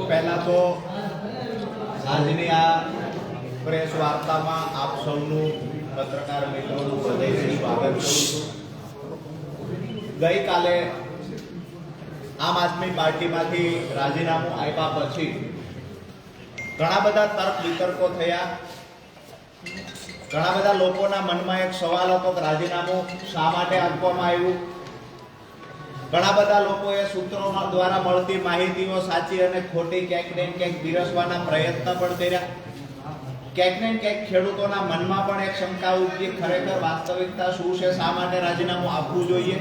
पहला तो આજની આ પ્રેસ વાર્તામાં આપ સૌનું પત્રકાર મિત્રોનું હૃદયથી સ્વાગત કરું છું। ગઈકાલે આમ આદમી પાર્ટીમાંથી રાજીનામું આપ્યા પછી ઘણા બધા તર્ક વિતર્કો થયા। ઘણા બધા લોકોના મનમાં એક સવાલ હતો કે રાજીનામું શા માટે આપવામાં આવ્યું। ઘણા બધા લોકોએ સૂત્રો દ્વારા મળતી માહિતીઓ સાચી અને ખોટી ક્યાંક ને ક્યાંક પીરસવાના પ્રયત્ન પણ કર્યા। ક્યાંક ને ક્યાંક ખેડૂતોના મનમાં પણ એક શંકા ઉઠી ખરેખર વાસ્તવિકતા શું છે, શા માટે રાજીનામું આપવું જોઈએ।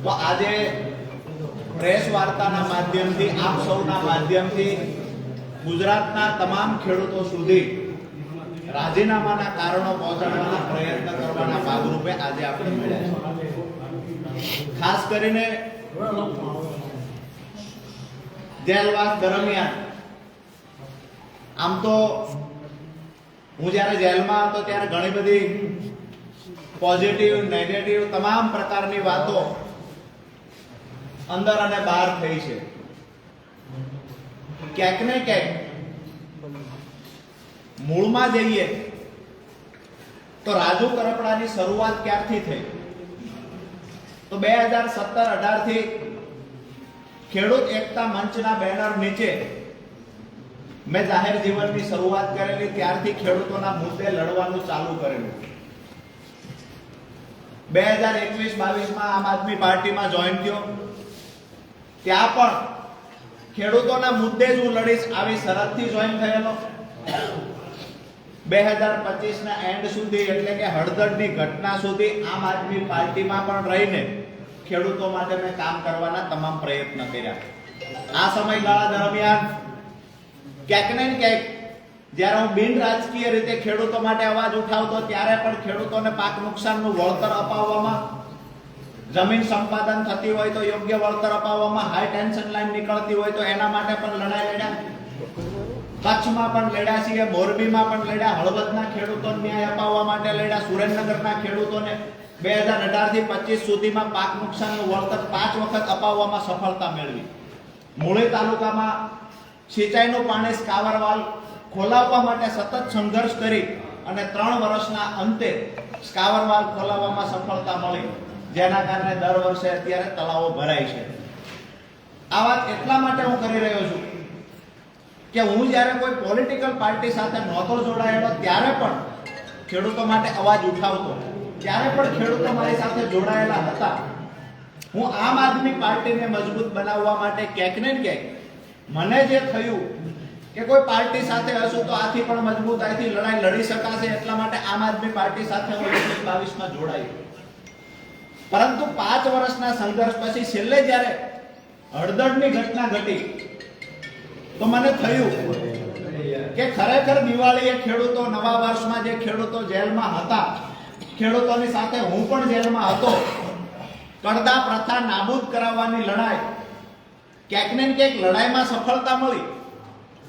તો આજે પ્રેસ વાર્તાના માધ્યમથી આપ સૌના માધ્યમથી ગુજરાતના તમામ ખેડૂતો સુધી રાજીનામાના કારણો પહોંચાડવાના પ્રયત્ન કરવાના ભાગરૂપે આજે આપણે મળ્યા છે। ખાસ કરીને જેલવાસ દરમિયાન આમ તો હું જ્યારે જેલમાં હતો ત્યારે ઘણી બધી પોઝિટિવ નેગેટિવ તમામ પ્રકારની વાતો અંદર અને બહાર થઈ છે। ક્યાંક ને ક્યાંક મૂળમાં જઈએ તો રાજુ કરપડાની શરૂઆત ક્યારથી થઈ તો 2017-18 થી ખેડૂત એકતા મંચના બેનર નીચે મેં જાહેર જીવનની શરૂઆત કરેલી। ત્યારથી ખેડૂતોના મુદ્દે લડવાનું ચાલુ કરેલું। 2021-22માં આમ આદમી પાર્ટીમાં જોઈન થયો, ત્યાં પણ ખેડૂતોના મુદ્દે જ હું લડીશ આવી શરતથી જોઈન થયેલો। 2025 ના એન્ડ સુધી એટલે કે હળદરની ઘટના સુધી આમ આદમી પાર્ટીમાં પણ રહીને ખેડૂતો માટે મેં કામ કરવાના તમામ પ્રયત્ન કર્યા। આ સમયગાળા દરમિયાન ક્યાંક ને ક્યાંક જ્યારે હું બિન રાજકીય રીતે ખેડૂતો માટે અવાજ ઉઠાવતો ત્યારે પણ ખેડૂતોને પાક નુકસાનનું વળતર અપાવવામાં, જમીન સંપાદન થતી હોય તો યોગ્ય વળતર અપાવવામાં, હાઈ ટેન્શન લાઈન નીકળતી હોય તો એના માટે પણ લડાઈ લડ્યા। કચ્છમાં પણ લડ્યા છીએ, મોરબીમાં પણ લડ્યા, હળવદના ખેડૂતોને ન્યાય અપાવવા માટે લડ્યા, સુરેન્દ્રનગરના ખેડૂતોને 2018 થી 25 સુધીમાં પાક નુકસાનનું વળતર 5 વખત અપાવવામાં સફળતા મેળવી। મૂળી તાલુકામાં સિંચાઈનું પાણી સ્કાવરવાલ ખોલાવવા માટે સતત સંઘર્ષ કરી અને 3 વર્ષના અંતે સ્કાવરવાલ ખોલાવવામાં સફળતા મળી, જેના કારણે દર વર્ષે અત્યારે તળાવો ભરાય છે। આ વાત એટલા માટે હું કરી રહ્યો છું કે હું જ્યારે કોઈ પોલિટિકલ પાર્ટી સાથે નહોતો જોડાયેલો ત્યારે પણ ખેડૂતો માટે અવાજ ઉઠાવતો, ત્યારે પણ ખેડૂતો મારી સાથે જોડાયેલા હતા। હું આમ આદમી પાર્ટીને મજબૂત બનાવવા માટે ક્યાંક ને ક્યાંક મને જે થયું કે કોઈ પાર્ટી સાથે હશું તો આથી પણ મજબૂતાઈથી લડાઈ લડી શકાશે, એટલા માટે આમ આદમી પાર્ટી સાથે હું 2022માં જોડાયો। પરંતુ 5 વર્ષના સંઘર્ષ પછી છેલ્લે જ્યારે હળદરની ઘટના ઘટી તો મને થયું કે ખરેખર દિવાળીએ ખેડૂતો, નવા વર્ષમાં જે ખેડૂતો જેલમાં હતા, ખેડૂતોની સાથે હું પણ જેલમાં હતો, કડદા પ્રથા નાબૂદ કરાવવાની લડાઈ, ક્યાંક ને ક્યાંક લડાઈમાં સફળતા મળી,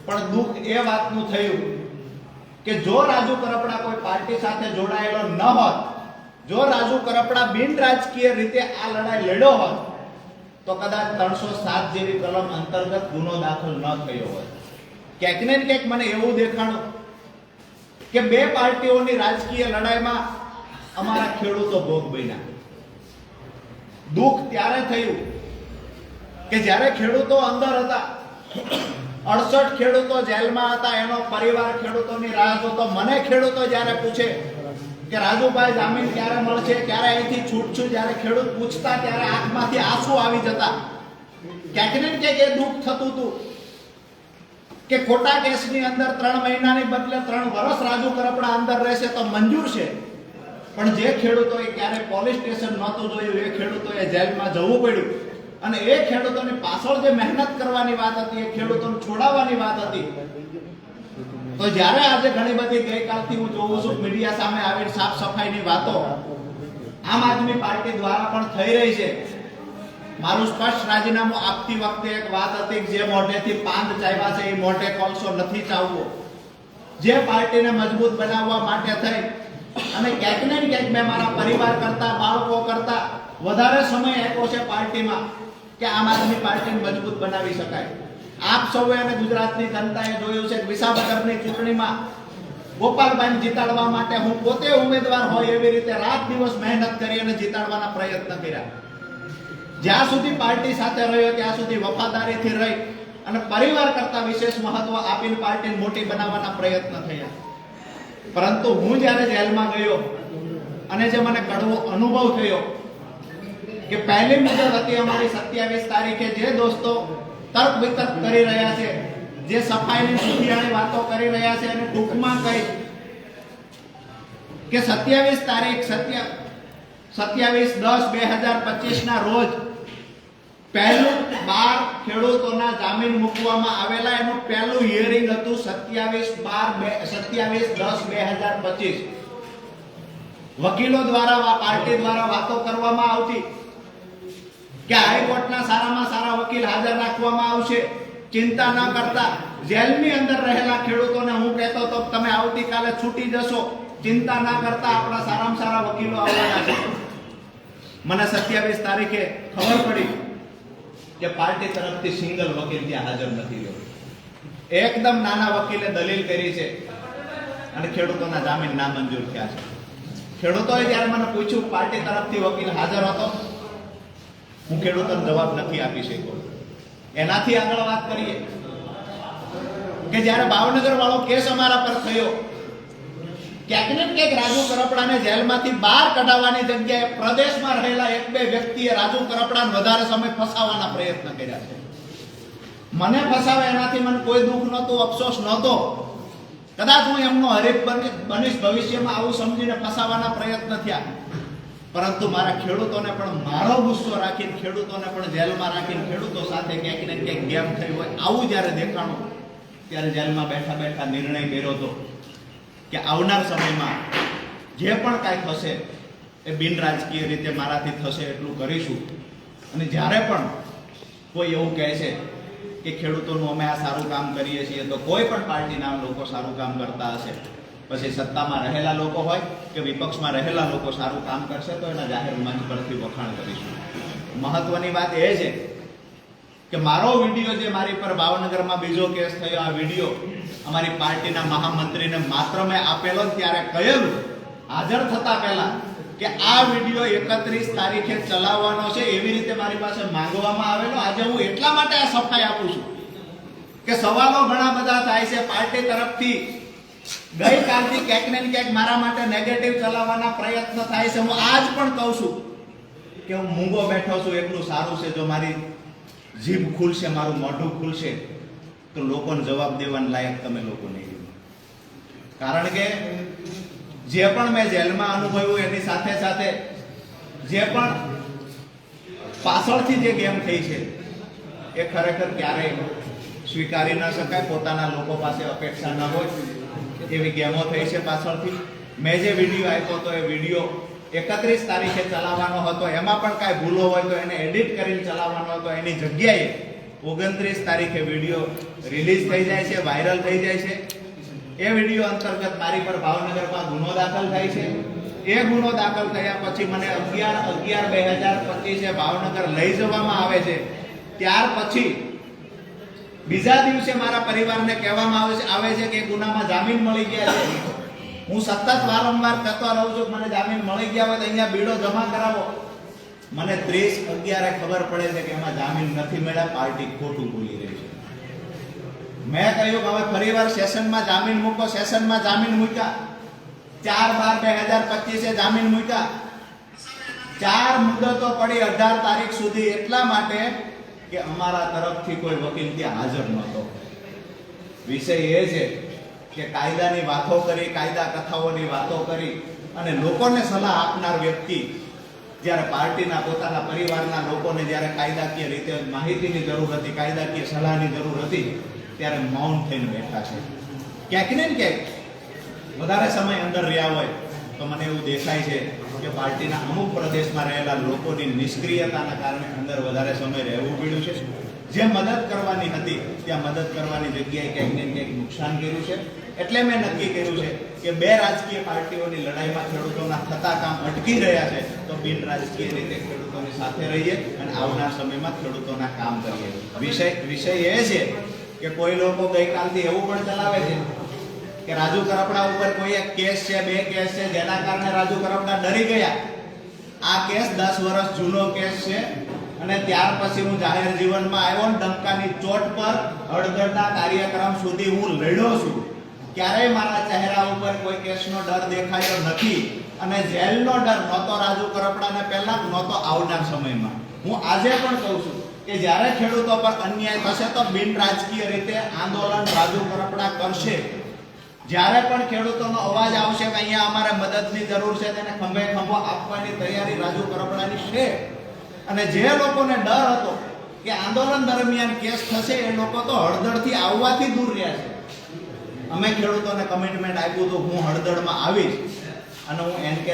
પણ દુઃખ એ વાતનું થયું કે જો રાજુ કરપડા કોઈ પાર્ટી સાથે જોડાયેલો ન હોત, જો રાજુ કરપડા બિન રાજકીય રીતે આ લડાઈ લડ્યો હોત તો કદાચ 307 જેવી કલમ અંતર્ગત ગુનો દાખલ ન થયો હોત। ક્યાંક ને ક્યાંક મને એવું દેખાણું કે બે પાર્ટીઓની રાજકીય લડાઈમાં અમારા ખેડૂતો ભોગ બન્યા। દુઃખ ત્યારે થયું કે જ્યારે ખેડૂતો અંદર હતા, 68 ખેડૂતો જેલમાં હતા, એનો પરિવાર ખેડૂતોની રાહ જોતો। મને ખેડૂતો જ્યારે પૂછે કે રાજુભાઈ જામીન ક્યારે મળશે, ક્યારે અહીંથી છૂટશું, જ્યારે ખેડૂત પૂછતા ત્યારે આંખમાંથી આંસુ આવી જતા ક્યાંક ને ક્યાંક એ દુઃખ થતું હતું કે ખોટા કેસની અંદર 3 મહિનાની બદલે 3 વર્ષ રાજુ કરપડા અંદર રહેશે તો મંજૂર છે, પણ જે ખેડૂતોએ ક્યારે પોલીસ સ્ટેશન નહોતું જોયું એ ખેડૂતોએ જેલમાં જવું પડ્યું, અને એ ખેડૂતોની પાછળ જે મહેનત કરવાની વાત હતી એ ખેડૂતોને છોડાવવાની વાત હતી. તો જ્યારે આજે ઘણી બધી ગઈકાલથી હું જોઉં છું મીડિયા સામે આવીને સાફ સફાઈની વાતો આમ આદમી પાર્ટી દ્વારા પણ થઈ રહી છે. મારું સ્પષ્ટ રાજીનામું આપતી વખતે એક વાત હતી કે જે મોઢેથી પાંદ ચાવ્યા છે એ મોઢે કોલસો નથી ચાવવો. જે પાર્ટીને મજબૂત બનાવવા માટે થઈ અને ક્યાંક ને ક્યાંક મેં મારા પરિવાર કરતા, બાળકો કરતા વધારે સમય આપ્યો છે પાર્ટીમાં કે આમ આદમી પાર્ટીને મજબૂત બનાવી શકાય. આપ સૌએ અને ગુજરાતની જનતાએ જોયું છે કે વિસાવદરની ચૂંટણીમાં ગોપાલભાઈને જીતાડવા માટે હું પોતે ઉમેદવાર હોય એવી રીતે રાત દિવસ મહેનત કરી અને જીતાડવાના પ્રયત્ન કર્યા. જ્યાં સુધી પાર્ટી સાથે રહ્યો ત્યાં સુધી વફાદારીથી રહી અને પરિવાર કરતા વિશેષ મહત્વ આપીને પાર્ટીને મોટી બનાવવાના પ્રયત્ન થયા. પરંતુ હું જ્યારે જેલમાં ગયો અને જે મને કડવો અનુભવ થયો કે પહેલી મુદત હતી અમારી 27 તારીખે, જે દોસ્તો તર્ક વિતર્ક કરી રહ્યા છે, જે સફાઈની સુખિયાળી વાતો કરી રહ્યા છે, અને ટૂંકમાં કહી કે 27 તારીખ 27/10/2025 ના રોજ પહેલું 12 ખેડૂતોના જામીન મૂકવામાં આવેલા, એનું પહેલું હિયરિંગ હતું 27/10/2025. વકીલો દ્વારા પાર્ટી દ્વારા વાતો કરવામાં આવતી કે હાઈકોર્ટના સારામાં સારા વકીલ હાજર રાખવામાં આવશે, ચિંતા ન કરતા. જેલની અંદર રહેલા ખેડૂતોને હું કહેતો હતો તમે આવતીકાલે છૂટી જશો, ચિંતા ના કરતા, આપણા સારામાં સારા વકીલો આવવાના છે. મને 27 તારીખે ખબર પડી કે પાર્ટી તરફથી સિંગલ વકીલ ત્યાં હાજર નથી રહ્યો. એકદમ નાના વકીલે દલીલ કરી છે અને ખેડૂતોના જામીન નામંજૂર થયા છે. ખેડૂતોએ જ્યારે મને પૂછ્યું પાર્ટી તરફથી વકીલ હાજર હતો, હું ખેડૂતોને જવાબ નથી આપી શક્યો. એનાથી આગળ વાત કરીએ કે જ્યારે ભાવનગર વાળો કેસ અમારા પર થયો, ક્યાંક ને ક્યાંક રાજુ કરપડાને જેલમાંથી બહાર કઢાવવાની જગ્યાએ પ્રદેશમાં રહેલા 1-2 વ્યક્તિએ રાજુ કરપડાને વધારે સમય ફસાવવાના પ્રયત્ન કર્યા છે. મને ફસાવે એનાથી મને કોઈ દુઃખ નહોતું, અફસોસ નહોતો. કદાચ હું એમનો હરીફ બનીશ ભવિષ્યમાં આવું સમજીને ફસાવવાના પ્રયત્ન થયા, પરંતુ મારા ખેડૂતોને પણ મારો ગુસ્સો રાખીને, ખેડૂતોને પણ જેલમાં રાખીને, ખેડૂતો સાથે ક્યાંક ને ક્યાંક ગેમ થઈ હોય આવું જ્યારે દેખાણું, ત્યારે જેલમાં બેઠા બેઠા નિર્ણય કર્યો હતો કે આવનાર સમયમાં જે પણ કાંઈ થશે એ બિન રાજકીય રીતે મારાથી થશે એટલું કરીશું. અને જ્યારે પણ કોઈ એવું કહે છે કે ખેડૂતોનું અમે આ સારું કામ કરીએ છીએ, તો કોઈ પણ પાર્ટીના લોકો સારું કામ કરતા હશે, પછી સત્તામાં રહેલા લોકો હોય કે વિપક્ષમાં રહેલા લોકો સારું કામ કરશે તો એના જાહેર મંચ પરથી વખાણ કરીશું. મહત્વની વાત એ છે કે મારો વિડીયો જે મારી પર ભાવનગરમાં બીજો કેસ થયો, આ વિડીયો અમારી પાર્ટીના મહામંત્રીને માત્ર મેં આપેલો, ત્યારે કહેલું હાજર થતા પહેલા કે આ વિડીયો 31 તારીખે ચલાવવાનો છે એવી રીતે મારી પાસે માંગવામાં આવેલો. આજે હું એટલા માટે આ સફાઈ આપું છું કે સવાલો ઘણા બધા થાય છે પાર્ટી તરફથી. ગઈકાલથી ક્યાંક ને ક્યાંક મારા માટે નેગેટિવ ચલાવવાના પ્રયત્ન થાય છે. હું આજ પણ કહું છું કે હું મૂંગો બેઠો છું એટલું સારું છે. જો મારી જીભ ખુલશે, મારું મોઢું ખુલશે, તો લોકોને જવાબ દેવાના લાયક તમે લોકો નહીં. કારણ કે જે પણ મેં જેલમાં અનુભવ્યું એની સાથે સાથે જે પણ પાછળથી જે ગેમ થઈ છે એ ખરેખર ક્યારેય સ્વીકારી ન શકાય. પોતાના લોકો પાસે અપેક્ષા ન હોય એવી ગેમો થઈ છે પાછળથી. મેં જે વિડીયો આપ્યો હતો એ વિડીયો 31 તારીખે ચલાવવાનો હતો, એમાં પણ કાંઈ ભૂલો હોય તો એને એડિટ કરીને ચલાવવાનો હતો. એની જગ્યાએ 29 તારીખે વિડીયો રિલીઝ થઈ જાય છે, વાયરલ થઈ જાય છે. એ વિડીયો અંતર્ગત મારી પર ભાવનગરમાં ગુનો દાખલ થાય છે. એ ગુનો દાખલ થયા પછી મને 11/11/2025 ભાવનગર લઈ જવામાં આવે છે. ત્યાર પછી બીજા દિવસે મારા પરિવારને કહેવામાં આવે છે કે ગુનામાં જામીન મળી ગયા છે. હું સતત વારંવાર કહેતો રહું છું મને જામીન મળી ગયા હોય તો અહીંયા બીડો જમા કરાવો. મને 30/11 ખબર પડે છે કે એમાં જામીન નથી મળ્યા, પાર્ટી ખોટું બોલી રહી છે. મેં કહ્યું કે હવે ફરીવાર સેશનમાં જામીન મૂકો. સેશનમાં જામીન મૂક્યા. 4/12/2025 જામીન મૂક્યા. 4 મુદતો પડી 18 તારીખ સુધી, એટલા માટે કે અમારા તરફથી કોઈ વકીલ ત્યાં હાજર નહોતો. વિષય એ છે કે કાયદાની વાતો કરી, કાયદા કથાઓની વાતો કરી અને લોકોને સલાહ આપનાર વ્યક્તિ જ્યારે પાર્ટીના પોતાના પરિવારના લોકોને જ્યારે કાયદાકીય રીતે માહિતીની જરૂર હતી, કાયદાકીય સલાહની જરૂર હતી, ત્યારે મૌન થઈને બેઠા છે. ક્યાંક ને ક્યાંક વધારે સમય અંદર રહ્યા હોય તો મને એવું દેખાય છે કે પાર્ટીના અમુક પ્રદેશમાં રહેલા લોકોની નિષ્ક્રિયતાના કારણે અંદર વધારે સમય રહેવું પડ્યું છે. જે મદદ કરવાની હતી ત્યાં મદદ કરવાની જગ્યાએ ક્યાંક ને ક્યાંક નુકસાન કર્યું છે. એટલે મેં નક્કી કર્યું છે કે બે રાજકીય પાર્ટીઓની લડાઈમાં ખેડૂતોના થતા કામ અટકી રહ્યા છે તો બિન રાજકીય રીતે ખેડૂતોની સાથે રહીએ અને આવનાર સમયમાં ખેડૂતોના કામ કરીએ. વિષય એ છે કે કોઈ લોકો ગઈકાલથી એવું પણ ચલાવે છે કે રાજુ કરપડા ઉપર કોઈ એક કેસ છે, બે કેસ છે, જેના કારણે રાજુ કરપડા ડરી ગયા. આ કેસ 10 વર્ષ જૂનો કેસ છે અને ત્યાર પછી હું જાહેર જીવનમાં આવ્યો ને ડંકાની ચોટ પર હળદરના કાર્યક્રમ સુધી હું લડ્યો છું. ક્યારેય મારા ચહેરા ઉપર કોઈ કેસનો ડર દેખાયો નથી અને જેલનો ડર નહોતો રાજુ કરપડાને પહેલા, નહોતો આવનાર સમયમાં. હું આજે પણ કહું છું કે જ્યારે ખેડૂતો પર અન્યાય થશે તો બિન રાજકીય રીતે આંદોલન રાજુ કરપડા કરશે. જ્યારે પણ ખેડૂતોનો અવાજ આવશે કે અહીંયા અમારે મદદની જરૂર છે, તેને ખંભે ખંભો આપવાની તૈયારી રાજુ કરપડાની છે. અને જે લોકોને ડર હતો કે આંદોલન દરમિયાન કેસ થશે, એ લોકો તો હળદળથી આવવાથી દૂર રહ્યા છે. અમે ખેડૂતોને કમિટમેન્ટ આપ્યું હતું હું હળદળમાં આવીશ અને હું એનકે